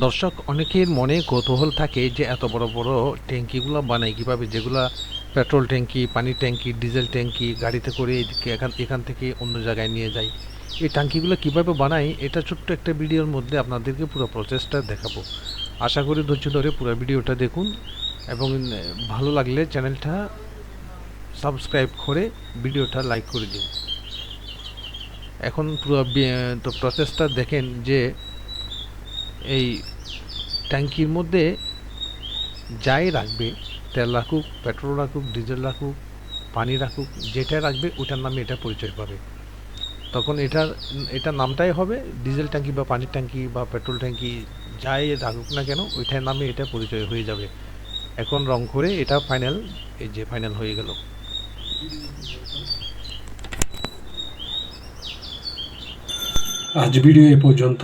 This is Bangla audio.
দর্শক, অনেকের মনে কৌতূহল থাকে যে এত বড় বড় ট্যাঙ্কিগুলো বানায় কিভাবে, যেগুলা পেট্রোল ট্যাঙ্কি, পানির ট্যাঙ্কি, ডিজেল ট্যাঙ্কি গাড়িতে করে এদিকে এখান এখান থেকে অন্য জায়গায় নিয়ে যায়। এই ট্যাঙ্কিগুলো কিভাবে বানায় এটা ছোট্ট একটা ভিডিওর মধ্যে আপনাদেরকে পুরো প্রসেসটা দেখাবো। আশা করি ধৈর্য ধরে পুরো ভিডিওটা দেখুন এবং ভালো লাগলে চ্যানেলটা সাবস্ক্রাইব করে ভিডিওটা লাইক করে দিন। এখন পুরো তো প্রসেসটা দেখেন যে এই ট্যাঙ্কির মধ্যে যাই রাখবে, তেল রাখুক, পেট্রোল রাখুক, ডিজেল রাখুক, পানি রাখুক, যেটা রাখবে ওটার নামে এটা পরিচয় পাবে। তখন এটার নামটাই হবে ডিজেল ট্যাঙ্কি বা পানির ট্যাঙ্কি বা পেট্রোল ট্যাঙ্কি। যাই রাখুক না কেন ওইটার নামে এটা পরিচয় হয়ে যাবে। এখন রং করে এটা ফাইনাল, এই যে ফাইনাল হয়ে গেল। আজ ভিডিও এ পর্যন্ত।